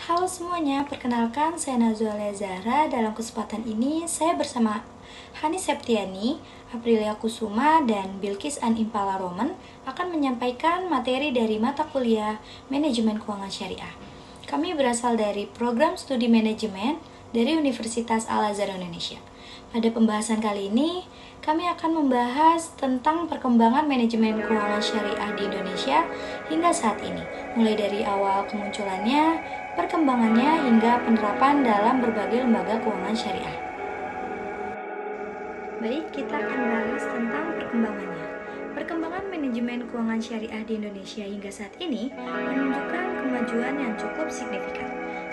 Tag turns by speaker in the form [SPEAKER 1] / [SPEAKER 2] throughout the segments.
[SPEAKER 1] Halo semuanya, perkenalkan saya Nazualia Zahra. Dalam kesempatan ini saya bersama Hani Septiani, Aprilia Kusuma, dan Bilkis An Impala Roman akan menyampaikan materi dari mata kuliah Manajemen Keuangan Syariah. Kami berasal dari Program Studi Manajemen dari Universitas Al-Azhar Indonesia. Pada pembahasan kali ini, kami akan membahas tentang perkembangan manajemen keuangan syariah di Indonesia hingga saat ini, mulai dari awal kemunculannya, perkembangannya, hingga penerapan dalam berbagai lembaga keuangan syariah. Baik, kita akan bahas tentang perkembangannya. Perkembangan manajemen keuangan syariah di Indonesia hingga saat ini menunjukkan kemajuan yang cukup signifikan,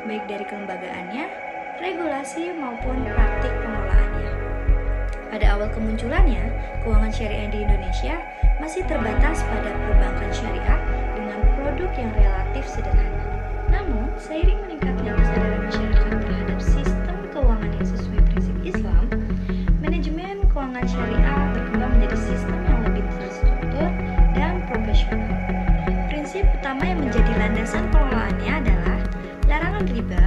[SPEAKER 1] baik dari kelembagaannya, regulasi maupun praktik pengelolaannya. Pada awal kemunculannya, keuangan syariah di Indonesia masih terbatas pada perbankan syariah dengan produk yang relatif sederhana. Namun, seiring meningkatnya kesadaran masyarakat terhadap sistem keuangan yang sesuai prinsip Islam, manajemen keuangan syariah berkembang menjadi sistem yang lebih terstruktur dan profesional. Prinsip utama yang menjadi landasan pengelolaannya adalah larangan riba,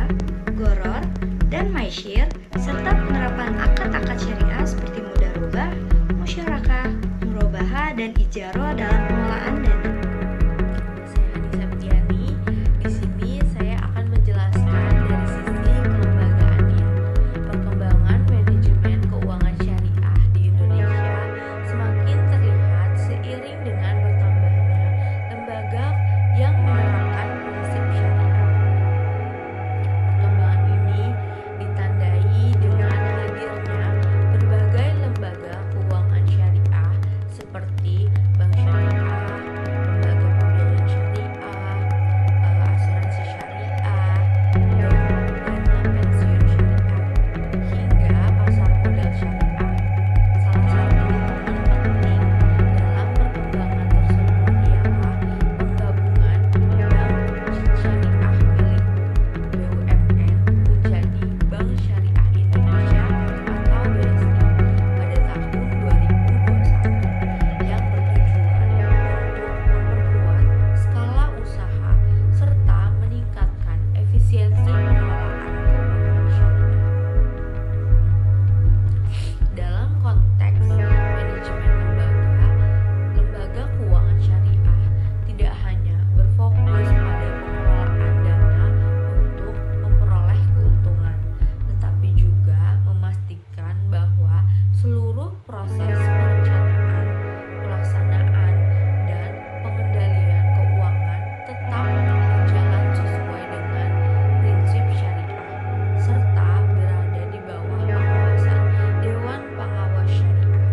[SPEAKER 1] gharar, dan maisir, serta penerapan akad-akad syariah seperti mudharabah, musyarakah, murabahah, dan ijarah dalam pengelolaan dana.
[SPEAKER 2] Saya Hani Septiani. Di sini saya akan menjelaskan dari sisi kelembagaannya. Perkembangan manajemen keuangan syariah di Indonesia semakin terlihat seiring dengan bertambahnya lembaga yang menerapkan prinsip syariah. Perkembangan ini ditandai dengan hadirnya berbagai lembaga keuangan syariah seperti bank syariah, lembaga pembiayaan syariah, asuransi syariah, dan dana pensiun syariah, hingga pasar modal syariah. Salah satu yang penting dalam perkembangan tersebut ialah penggabungan bank syariah milik BUMN menjadi Bank Syariah Indonesia atau BSI pada tahun 2021 yang bertujuan untuk memperkuat skala usaha serta meningkatkan efisiensi pengelolaan keuangan syariah. Dalam konteks manajemen lembaga keuangan syariah tidak hanya berfokus pada pengelolaan dana untuk memperoleh keuntungan, tetapi juga memastikan bahwa seluruh proses perencanaan, pelaksanaan, dan pengendalian keuangan tetap berjalan sesuai dengan prinsip syariah, serta berada di bawah pengawasan Dewan Pengawas Syariah.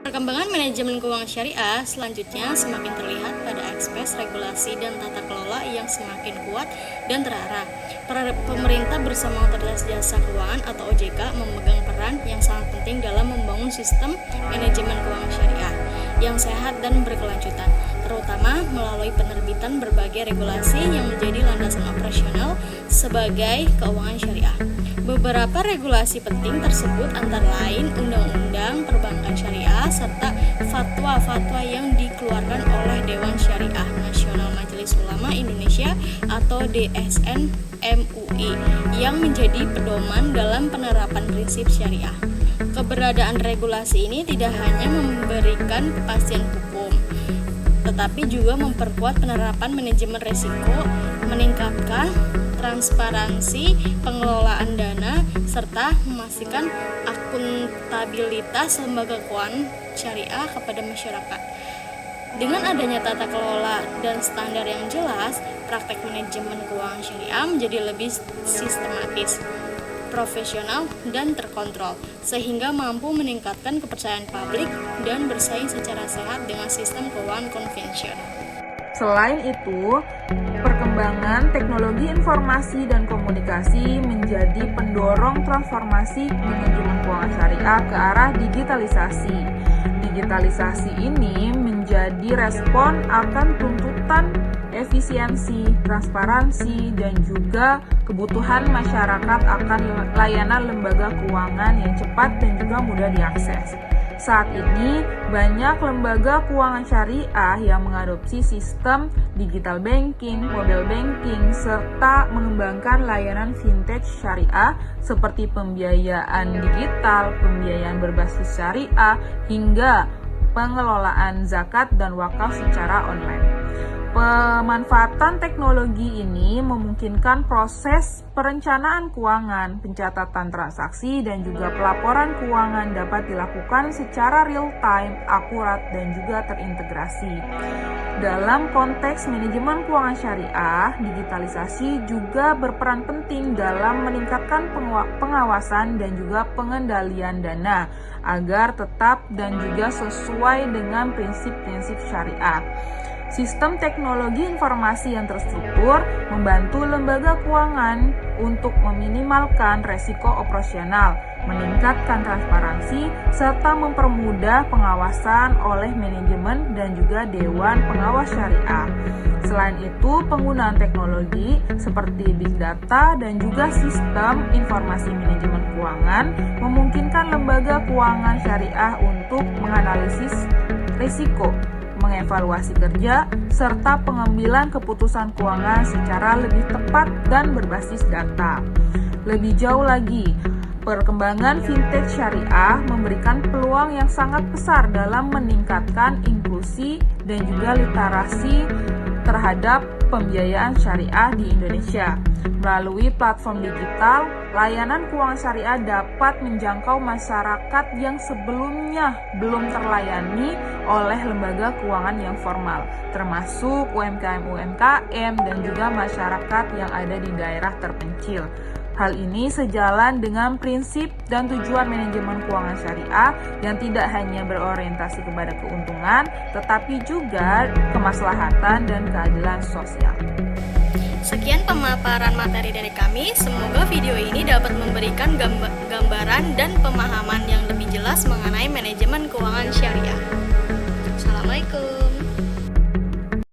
[SPEAKER 3] Perkembangan manajemen keuangan syariah selanjutnya semakin terlihat pada aspek regulasi dan tata kelola yang semakin kuat dan terarah. Pemerintah bersama Otoritas Jasa Keuangan atau OJK memegang peran yang sangat penting dalam membangun sistem manajemen keuangan syariah yang sehat dan berkelanjutan, terutama melalui penerbitan berbagai regulasi yang menjadi landasan operasional sebagai keuangan syariah. Beberapa regulasi penting tersebut antara lain Undang-Undang Perbankan Syariah serta fatwa-fatwa yang dikeluarkan oleh Dewan Syariah Nasional Majelis Ulama Indonesia atau DSN MUI yang menjadi pedoman dalam penerapan prinsip syariah. Keberadaan regulasi ini tidak hanya memberikan kepastian hukum, tetapi juga memperkuat penerapan manajemen risiko, meningkatkan transparansi pengelolaan dana, serta memastikan akuntabilitas lembaga keuangan syariah kepada masyarakat. Dengan adanya tata kelola dan standar yang jelas, praktek manajemen keuangan syariah menjadi lebih sistematis, profesional, dan terkontrol, sehingga mampu meningkatkan kepercayaan publik dan bersaing secara sehat dengan sistem keuangan konvensional.
[SPEAKER 4] Selain itu, perkembangan teknologi informasi dan komunikasi menjadi pendorong transformasi manajemen keuangan syariah ke arah digitalisasi. Digitalisasi ini menjadi respon akan tuntutan efisiensi, transparansi, dan juga kebutuhan masyarakat akan layanan lembaga keuangan yang cepat dan juga mudah diakses. Saat ini, banyak lembaga keuangan syariah yang mengadopsi sistem digital banking, mobile banking, serta mengembangkan layanan fintech syariah seperti pembiayaan digital, pembiayaan berbasis syariah, hingga pengelolaan zakat dan wakaf secara online. Pemanfaatan teknologi ini memungkinkan proses perencanaan keuangan, pencatatan transaksi, dan juga pelaporan keuangan dapat dilakukan secara real-time, akurat, dan juga terintegrasi. Dalam konteks manajemen keuangan syariah, digitalisasi juga berperan penting dalam meningkatkan pengawasan dan juga pengendalian dana agar tetap dan juga sesuai dengan prinsip-prinsip syariah. Sistem teknologi informasi yang terstruktur membantu lembaga keuangan untuk meminimalkan resiko operasional, meningkatkan transparansi, serta mempermudah pengawasan oleh manajemen dan juga Dewan Pengawas Syariah. Selain itu, penggunaan teknologi seperti Big Data dan juga sistem informasi manajemen keuangan memungkinkan lembaga keuangan syariah untuk menganalisis risiko, mengevaluasi kerja, serta pengambilan keputusan keuangan secara lebih tepat dan berbasis data. Lebih jauh lagi, perkembangan fintech syariah memberikan peluang yang sangat besar dalam meningkatkan inklusi dan juga literasi terhadap pembiayaan syariah di Indonesia. Melalui platform digital, layanan keuangan syariah dapat menjangkau masyarakat yang sebelumnya belum terlayani oleh lembaga keuangan yang formal, termasuk UMKM-UMKM dan juga masyarakat yang ada di daerah terpencil. Hal ini sejalan dengan prinsip dan tujuan manajemen keuangan syariah yang tidak hanya berorientasi kepada keuntungan, tetapi juga kemaslahatan dan keadilan sosial.
[SPEAKER 3] Sekian pemaparan materi dari kami. Semoga video ini dapat memberikan gambaran dan pemahaman yang lebih jelas mengenai manajemen keuangan syariah.